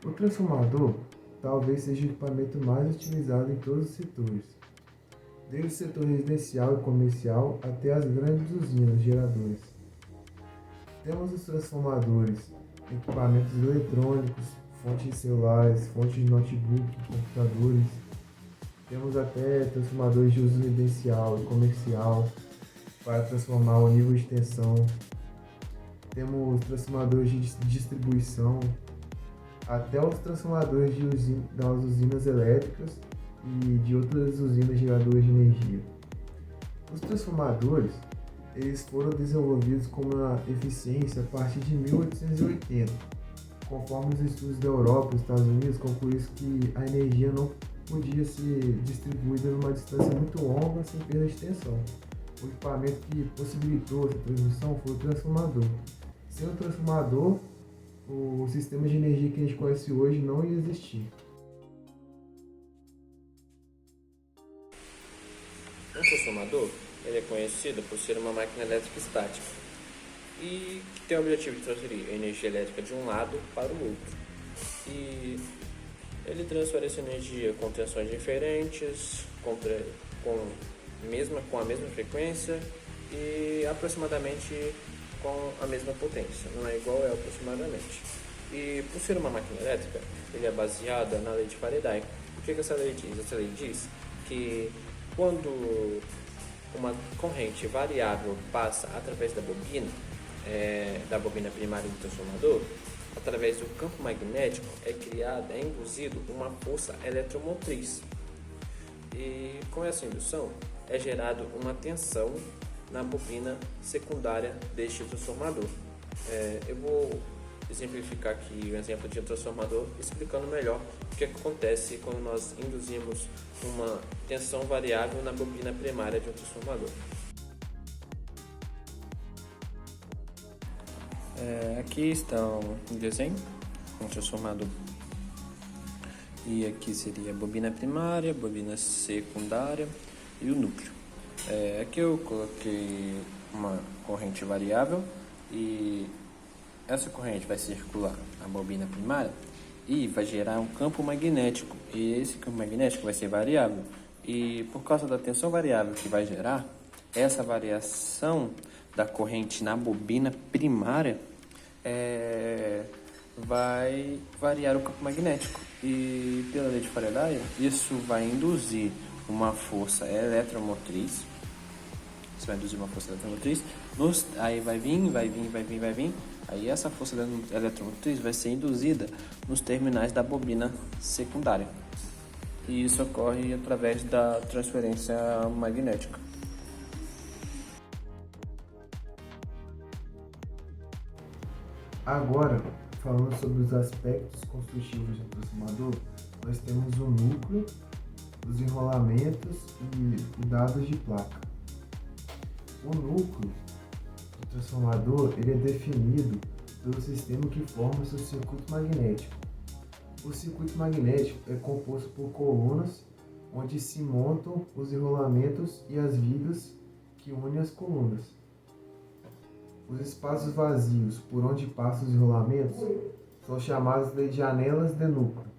O transformador talvez seja o equipamento mais utilizado em todos os setores, desde o setor residencial e comercial até as grandes usinas geradoras. Temos os transformadores, equipamentos eletrônicos, fontes de celulares, fontes de notebook, computadores. Temos até transformadores de uso residencial e comercial para transformar o nível de tensão. Temos transformadores de distribuição, até os transformadores das usinas elétricas e de outras usinas geradoras de energia. Os transformadores eles foram desenvolvidos com uma eficiência a partir de 1880, conforme os estudos da Europa e Estados Unidos concluíram que a energia não podia ser distribuída numa distância muito longa sem perda de tensão. O equipamento que possibilitou essa transmissão foi o transformador. Sem o transformador, o sistema de energia que a gente conhece hoje não ia existir. Um transformador ele é conhecido por ser uma máquina elétrica estática e que tem o objetivo de transferir a energia elétrica de um lado para o outro. E ele transfere essa energia com tensões diferentes, com a mesma frequência e aproximadamente com a mesma potência. Não é igual, é aproximadamente. E por ser uma máquina elétrica, ele é baseada na lei de Faraday. O que essa lei diz? Essa lei diz que quando uma corrente variável passa através da bobina primária do transformador, através do campo magnético é induzido uma força eletromotriz. E com essa indução é gerado uma tensão na bobina secundária deste transformador. Eu vou exemplificar aqui um exemplo de um transformador explicando melhor o que acontece quando nós induzimos uma tensão variável na bobina primária de um transformador. Aqui está um desenho, um transformador. E aqui seria a bobina primária, a bobina secundária e o núcleo. Aqui eu coloquei uma corrente variável e essa corrente vai circular a bobina primária e vai gerar um campo magnético. E esse campo magnético vai ser variável. E por causa da tensão variável que vai gerar, essa variação da corrente na bobina primária vai variar o campo magnético. E pela lei de Faraday, isso vai induzir uma força eletromotriz. Isso vai induzir uma força eletromotriz. Aí vai vir. Aí essa força eletromotriz vai ser induzida nos terminais da bobina secundária. E isso ocorre através da transferência magnética. Agora, falando sobre os aspectos construtivos do transformador, nós temos o núcleo, os enrolamentos e os dados de placa. O núcleo do transformador ele é definido pelo sistema que forma seu circuito magnético. O circuito magnético é composto por colunas onde se montam os enrolamentos e as vigas que unem as colunas. Os espaços vazios por onde passam os enrolamentos são chamados de janelas de núcleo.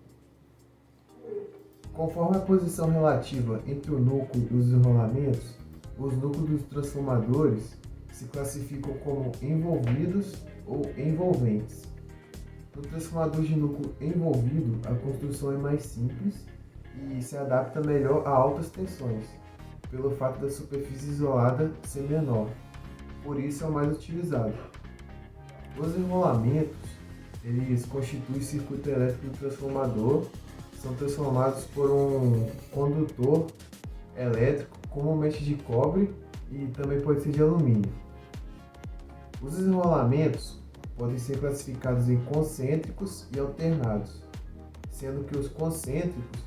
Conforme a posição relativa entre o núcleo e os enrolamentos, os núcleos dos transformadores se classificam como envolvidos ou envolventes. No transformador de núcleo envolvido, a construção é mais simples e se adapta melhor a altas tensões, pelo fato da superfície isolada ser menor. Por isso é o mais utilizado. Os enrolamentos, eles constituem o circuito elétrico do transformador, são transformados por um condutor elétrico, comumente de cobre e também pode ser de alumínio. Os enrolamentos podem ser classificados em concêntricos e alternados, sendo que os concêntricos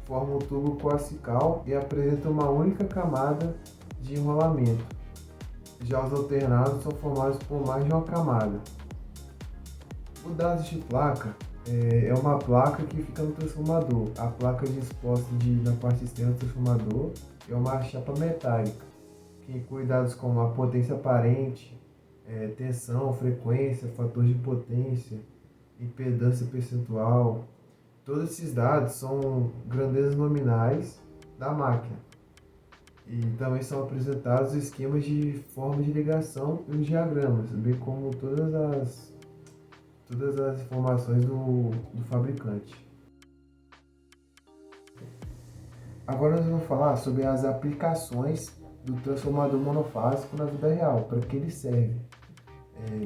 formam um tubo coaxial e apresentam uma única camada de enrolamento. Já os alternados são formados por mais de uma camada. O dado de placa é uma placa que fica no transformador. A placa disposta na parte externa do transformador é uma chapa metálica, que inclui dados como a potência aparente, tensão, frequência, fator de potência impedância percentual. Todos esses dados são grandezas nominais da máquina. E também são apresentados esquemas de forma de ligação e os diagramas, bem como todas as informações do fabricante. Agora nós vamos falar sobre as aplicações do transformador monofásico na vida real, para que ele serve.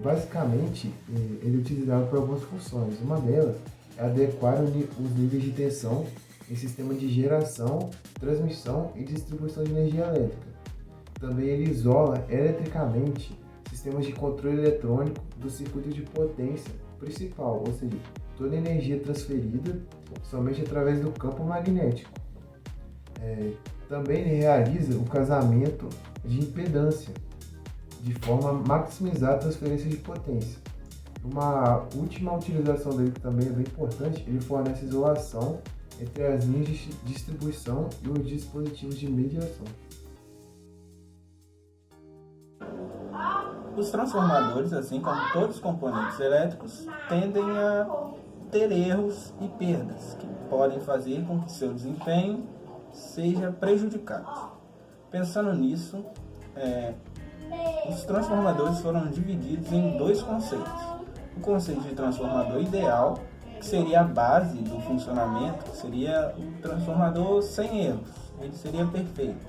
Basicamente, ele é utilizado para algumas funções. Uma delas é adequar os níveis de tensão em sistema de geração, transmissão e distribuição de energia elétrica. Também ele isola eletricamente sistemas de controle eletrônico do circuito de potência principal, ou seja, toda a energia transferida somente através do campo magnético. Também ele realiza o casamento de impedância, de forma a maximizar a transferência de potência. Uma última utilização dele que também é bem importante, ele fornece isolação entre as linhas de distribuição e os dispositivos de mediação. Os transformadores, assim como todos os componentes elétricos, tendem a ter erros e perdas que podem fazer com que seu desempenho seja prejudicado. Pensando nisso, os transformadores foram divididos em dois conceitos. O conceito de transformador ideal, que seria a base do funcionamento, que seria o transformador sem erros, ele seria perfeito.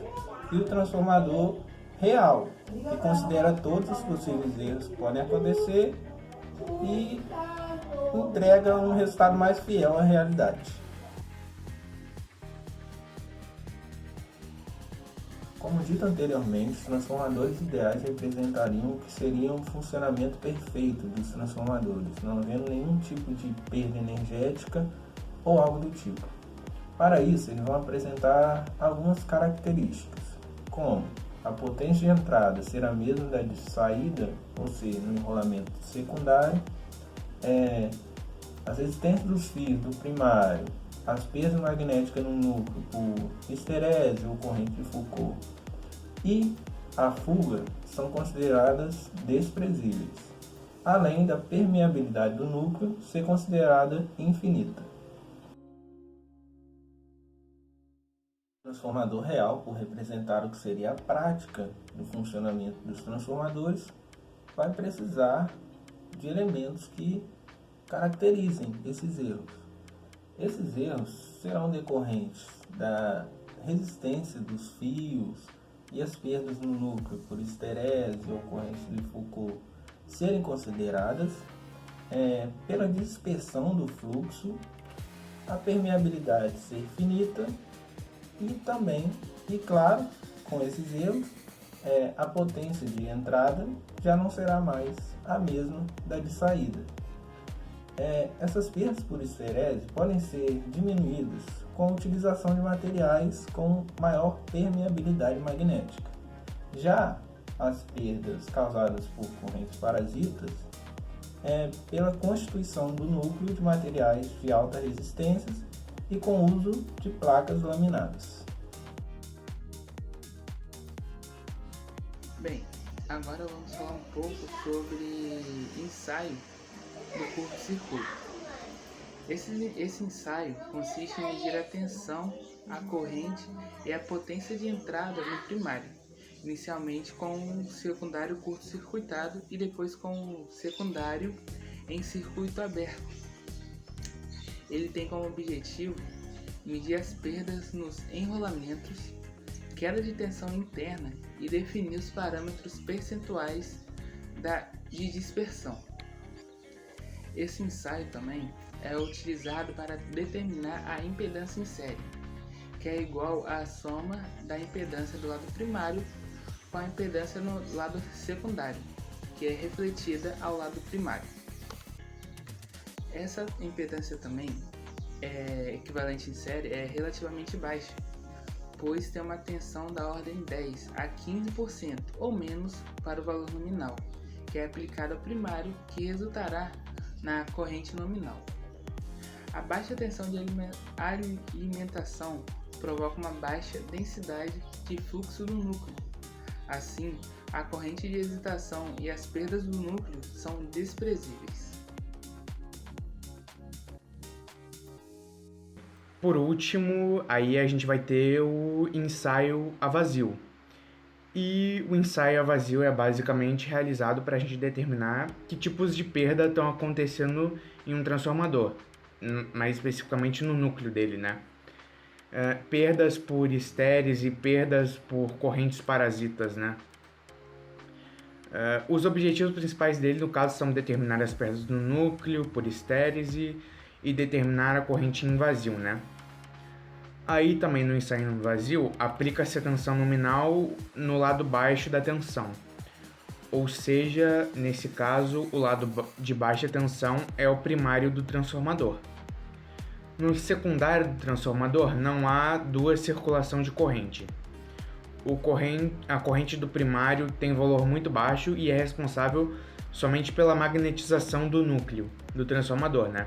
E o transformador real, que considera todos os possíveis erros que podem acontecer e entrega um resultado mais fiel à realidade. Como dito anteriormente, os transformadores ideais representariam o que seria um funcionamento perfeito dos transformadores, não havendo nenhum tipo de perda energética ou algo do tipo. Para isso, eles vão apresentar algumas características, como a potência de entrada ser a mesma da de saída, ou seja, no enrolamento secundário, as resistências dos fios do primário, as perdas magnéticas no núcleo por histerese ou corrente de Foucault e a fuga são consideradas desprezíveis, além da permeabilidade do núcleo ser considerada infinita. O transformador real, por representar o que seria a prática do funcionamento dos transformadores, vai precisar de elementos que caracterizem esses erros. Esses erros serão decorrentes da resistência dos fios e as perdas no núcleo por histerese ou corrente de Foucault serem consideradas, pela dispersão do fluxo, a permeabilidade ser finita e também, e claro, com esses erros, a potência de entrada já não será mais a mesma da de saída. Essas perdas por histerese podem ser diminuídas com a utilização de materiais com maior permeabilidade magnética. Já as perdas causadas por correntes parasitas pela constituição do núcleo de materiais de alta resistência e com o uso de placas laminadas. Bem, agora vamos falar um pouco sobre ensaio do curto-circuito. Esse ensaio consiste em medir a tensão, a corrente e a potência de entrada no primário, inicialmente com o secundário curto-circuitado e depois com o secundário em circuito aberto. Ele tem como objetivo medir as perdas nos enrolamentos, queda de tensão interna e definir os parâmetros percentuais de dispersão. Esse ensaio também é utilizado para determinar a impedância em série, que é igual à soma da impedância do lado primário com a impedância no lado secundário, que é refletida ao lado primário. Essa impedância também equivalente em série é relativamente baixa, pois tem uma tensão da ordem 10 a 15% ou menos para o valor nominal, que é aplicado ao primário, que resultará na corrente nominal. A baixa tensão de alimentação provoca uma baixa densidade de fluxo do núcleo. Assim, a corrente de excitação e as perdas do núcleo são desprezíveis. por último, aí a gente vai ter o ensaio a vazio. E o ensaio a vazio é basicamente realizado para a gente determinar que tipos de perda estão acontecendo em um transformador, mais especificamente no núcleo dele, né? Perdas por estéreis e perdas por correntes parasitas, né? Os objetivos principais dele, no caso, são determinar as perdas no núcleo por estérese e determinar a corrente em vazio, né? Aí também no ensaio em vazio, aplica-se a tensão nominal no lado baixo da tensão. Ou seja, nesse caso, o lado de baixa tensão é o primário do transformador. No secundário do transformador não há duas circulação de corrente. A corrente do primário tem valor muito baixo e é responsável somente pela magnetização do núcleo do transformador, né?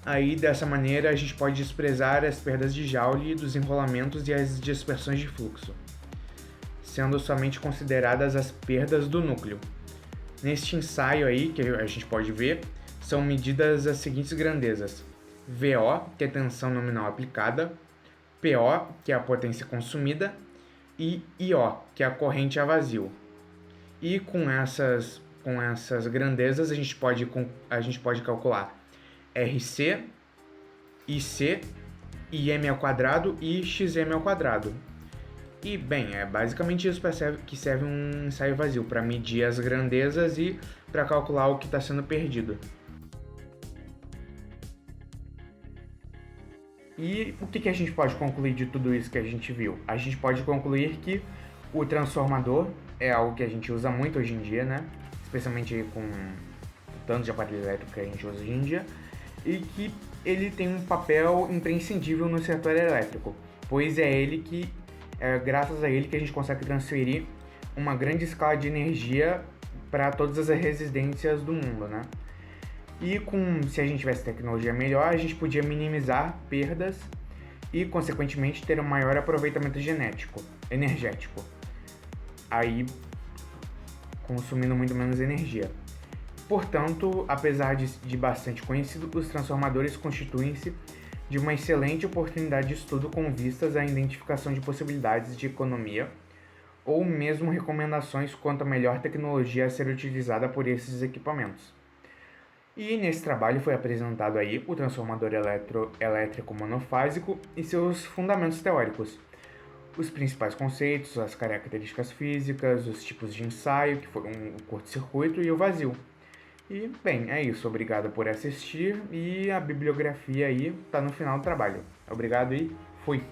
Aí, dessa maneira, a gente pode desprezar as perdas de Joule dos enrolamentos e as dispersões de fluxo, sendo somente consideradas as perdas do núcleo. Neste ensaio aí, que a gente pode ver, são medidas as seguintes grandezas: VO, que é a tensão nominal aplicada, PO, que é a potência consumida, e IO, que é a corrente a vazio. E com essas grandezas a gente pode calcular RC, IC, IM ao quadrado e XM ao quadrado. E, bem, é basicamente isso que serve um ensaio vazio, para medir as grandezas e para calcular o que está sendo perdido. E o que a gente pode concluir de tudo isso que a gente viu? A gente pode concluir que o transformador é algo que a gente usa muito hoje em dia, né? Especialmente com o tanto de aparelho elétrico que a gente usa hoje em dia, e que ele tem um papel imprescindível no setor elétrico, pois é graças a ele que a gente consegue transferir uma grande escala de energia para todas as residências do mundo, né? E se a gente tivesse tecnologia melhor, a gente podia minimizar perdas e, consequentemente, ter um maior aproveitamento energético, aí consumindo muito menos energia. Portanto, apesar de bastante conhecido, os transformadores constituem-se de uma excelente oportunidade de estudo com vistas à identificação de possibilidades de economia ou mesmo recomendações quanto à melhor tecnologia a ser utilizada por esses equipamentos. E nesse trabalho foi apresentado aí o transformador elétrico monofásico e seus fundamentos teóricos, os principais conceitos, as características físicas, os tipos de ensaio, que foram o curto-circuito e o vazio. E, bem, é isso. Obrigado por assistir e a bibliografia aí tá no final do trabalho. Obrigado e fui!